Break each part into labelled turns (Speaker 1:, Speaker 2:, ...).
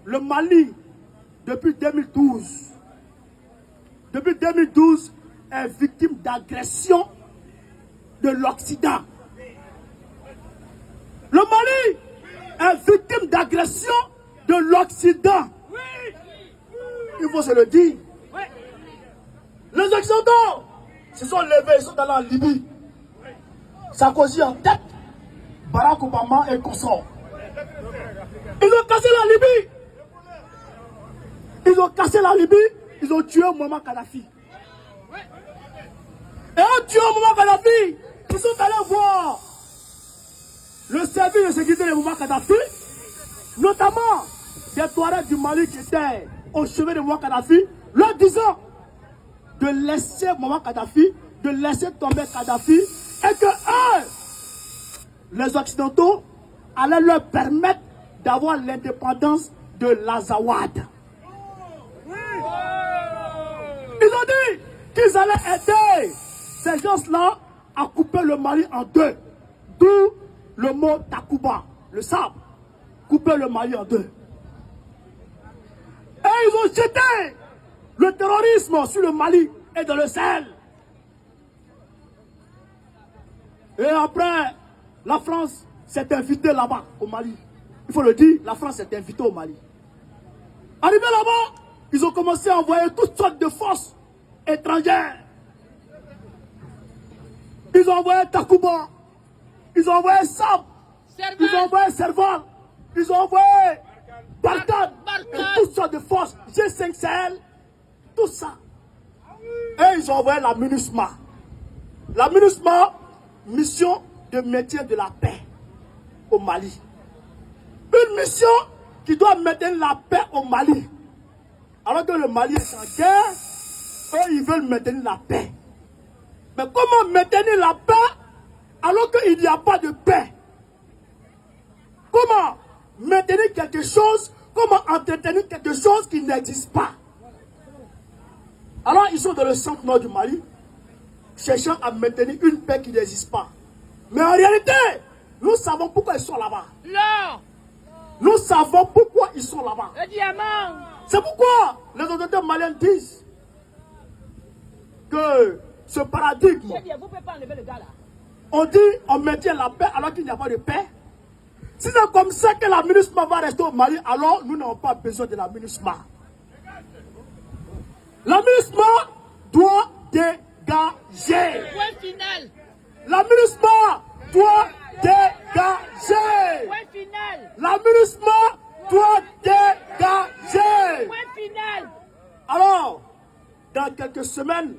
Speaker 1: le Mali, depuis 2012, est victime d'agression de l'Occident. Le Mali est victime d'agression de l'Occident. Il faut se le dire. Les Occidentaux se sont levés, ils sont allés en Libye. Sarkozy en tête, Barack Obama et consort. Ils ont cassé la Libye. Ils ont cassé la Libye, ils ont tué Mouammar Kadhafi. Et en tuant Mouammar Kadhafi, ils sont allés voir le service de sécurité de Mouammar Kadhafi, notamment des Touaregs du Mali qui étaient au chevet de Mouammar Kadhafi, leur disant de laisser Mouammar Kadhafi, de laisser tomber Kadhafi, et que eux, les Occidentaux, allaient leur permettre d'avoir l'indépendance de l'Azawad. Ils ont dit qu'ils allaient aider ces gens-là à couper le Mali en deux. D'où le mot Takuba, le sabre. Couper le Mali en deux. Et ils ont jeté le terrorisme sur le Mali et dans le Sahel. Et après, la France s'est invitée là-bas au Mali. Il faut le dire, la France s'est invitée au Mali. Arrivé là-bas, ils ont commencé à envoyer toutes sortes de forces étrangères. Ils ont envoyé Takuba, ils ont envoyé Sab, ils ont envoyé Serval, ils ont envoyé Barkhane, et toutes sortes de forces, G5 Sahel, tout ça. Et ils ont envoyé la MINUSMA. La MINUSMA, mission de maintien de la paix au Mali. Une mission qui doit maintenir la paix au Mali. Alors que le Mali est en guerre, eux, ils veulent maintenir la paix. Mais comment maintenir la paix alors qu'il n'y a pas de paix? Comment maintenir quelque chose, comment entretenir quelque chose qui n'existe pas? Alors ils sont dans le centre-nord du Mali, cherchant à maintenir une paix qui n'existe pas. Mais en réalité, nous savons pourquoi ils sont là-bas.
Speaker 2: L'or.
Speaker 1: Nous savons pourquoi ils sont là-bas.
Speaker 2: Le diamant.
Speaker 1: C'est pourquoi les autorités maliennes disent que ce paradigme,
Speaker 2: Vous pouvez pas enlever le gars là.
Speaker 1: on dit on maintient la paix alors qu'il n'y a pas de paix. Si c'est comme ça que la MINUSMA va rester au Mali, alors nous n'avons pas besoin de la MINUSMA. La MINUSMA doit dégager.
Speaker 2: Point final.
Speaker 1: La MINUSMA doit dégager.
Speaker 2: Point final.
Speaker 1: La MINUSMA doit dégager.
Speaker 2: Point final.
Speaker 1: Alors, dans quelques semaines,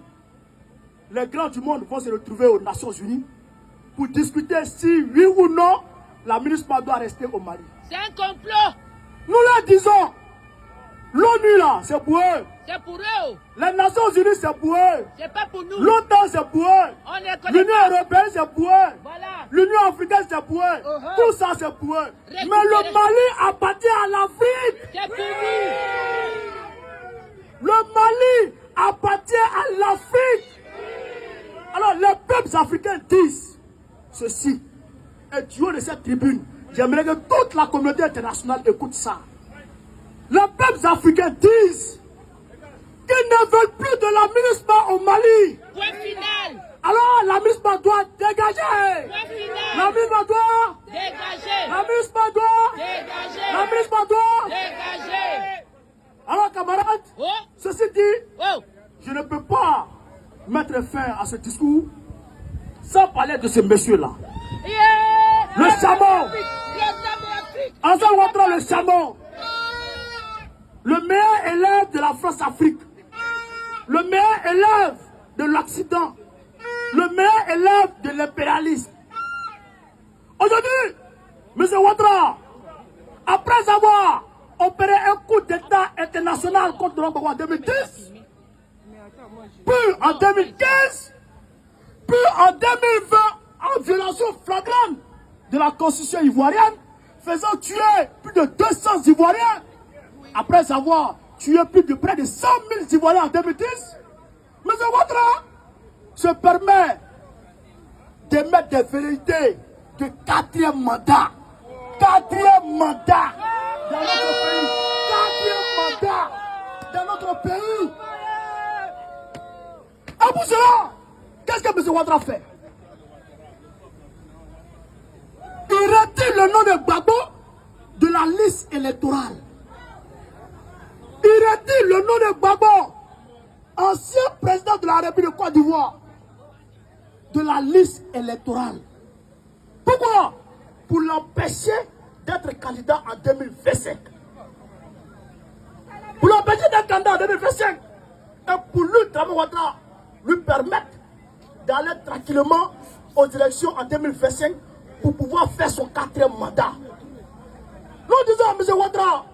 Speaker 1: les grands du monde vont se retrouver aux Nations Unies pour discuter si, oui ou non, la MINUSMA doit rester au Mali.
Speaker 2: C'est un complot.
Speaker 1: Nous leur disons, l'ONU là, c'est pour eux.
Speaker 2: C'est pour eux.
Speaker 1: Les Nations Unies, c'est pour eux.
Speaker 2: C'est pas pour nous.
Speaker 1: L'OTAN, c'est pour eux.
Speaker 2: On les connaît
Speaker 1: L'Union
Speaker 2: pas.
Speaker 1: européenne, c'est pour eux.
Speaker 2: Voilà.
Speaker 1: L'Union africaine, c'est pour eux. Tout ça, c'est pour eux. Mais le Mali appartient à l'Afrique.
Speaker 2: C'est pour nous.
Speaker 1: Le Mali appartient à l'Afrique. Alors, les peuples africains disent ceci. Et du haut de cette tribune, j'aimerais que toute la communauté internationale écoute ça. Les peuples africains disent qu'ils ne veulent plus de la MINUSMA au Mali.
Speaker 2: Point final.
Speaker 1: Alors, la MINUSMA doit dégager.
Speaker 2: Point final.
Speaker 1: La MINUSMA doit.
Speaker 2: Dégager.
Speaker 1: La MINUSMA doit.
Speaker 2: Dégager.
Speaker 1: La MINUSMA doit.
Speaker 2: Dégager.
Speaker 1: Alors, camarades,
Speaker 2: Oh.
Speaker 1: ceci dit,
Speaker 2: Oh.
Speaker 1: je ne peux pas mettre fin à ce discours sans parler de ce monsieur-là.
Speaker 2: Yeah.
Speaker 1: Le chameau. Alassane Ouattara, le chameau. Le meilleur élève de la France-Afrique. Le meilleur élève de l'Occident. Le meilleur élève de l'impérialisme. Aujourd'hui, M. Ouattara, après avoir opéré un coup d'État international contre le Gbagbo en 2010, puis en 2015, puis en 2020, en violation flagrante de la constitution ivoirienne, faisant tuer plus de 200 Ivoiriens, après avoir tué plus de près de 100 000 Ivoiriens en 2010, M. Ouattara se permet d'émettre des vérités de quatrième mandat. Quatrième mandat dans notre pays. Ouattara fait? Il retire le nom de Gbagbo de la liste électorale. Il retire le nom de Gbagbo, ancien président de la République de Côte d'Ivoire, de la liste électorale. Pourquoi? Pour l'empêcher d'être candidat en 2025. Pour l'empêcher d'être candidat en 2025. Et pour lui, Dramane Ouattara, lui permettre d'aller tranquillement aux élections en 2025 pour pouvoir faire son 4e mandat. Nous disons, M. Ouattara,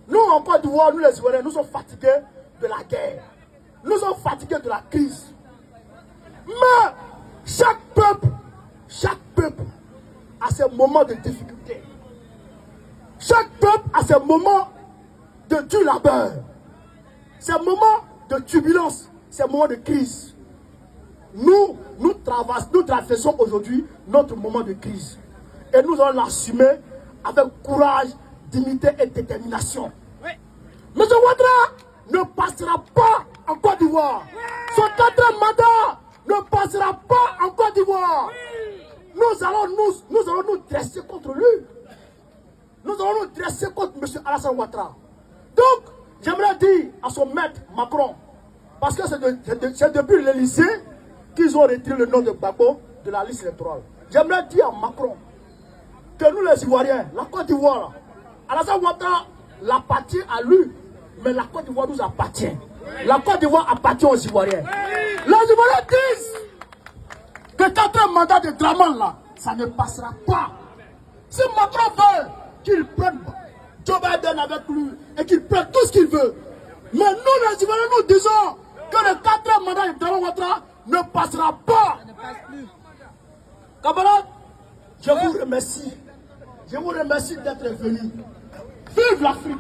Speaker 1: nous en Côte d'Ivoire, nous les Ivoiriens, nous sommes fatigués de la guerre. Nous sommes fatigués de la crise. Mais chaque peuple a ses moments de difficulté. Chaque peuple a ses moments de dur labeur. Ses moments de turbulence, ces moments de crise. Nous traversons aujourd'hui notre moment de crise. Et nous allons l'assumer avec courage, dignité et détermination. Oui. M. Ouattara ne passera pas en Côte d'Ivoire. Son 4e mandat ne passera pas en Côte d'Ivoire. Oui. Nous allons nous dresser contre lui. Nous allons nous dresser contre M. Alassane Ouattara. Donc, j'aimerais dire à son maître Macron, parce que c'est depuis l'Élysée qu'ils ont retiré le nom de Gbagbo de la liste électorale. J'aimerais dire à Macron que nous les Ivoiriens, la Côte d'Ivoire, Alassane Ouattara l'appartient à lui, mais la Côte d'Ivoire nous appartient. La Côte d'Ivoire appartient aux Ivoiriens. Les Ivoiriens disent que 4e mandat de Dramane là, ça ne passera pas. Si Macron veut qu'il prenne Joe Biden avec lui et qu'il prenne tout ce qu'il veut, mais nous les Ivoiriens nous disons que le 4e mandat de Dramane Ouattara ne passera pas. Ça ne passe plus. Camarades, je vous remercie. Je vous remercie d'être venus. Vive l'Afrique.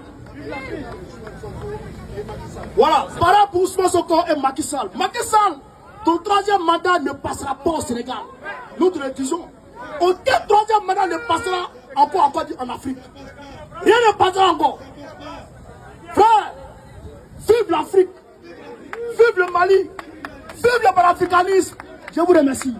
Speaker 1: Voilà, para pour Ousmane Sonko et Macky Sall. Macky Sall, ton 3e mandat ne passera pas au Sénégal. Nous te le disons. Aucun 3e mandat ne passera encore en Afrique. Rien ne passera encore. Frère, vive l'Afrique. Vive le Mali. Vive le panafricanisme. Je vous remercie.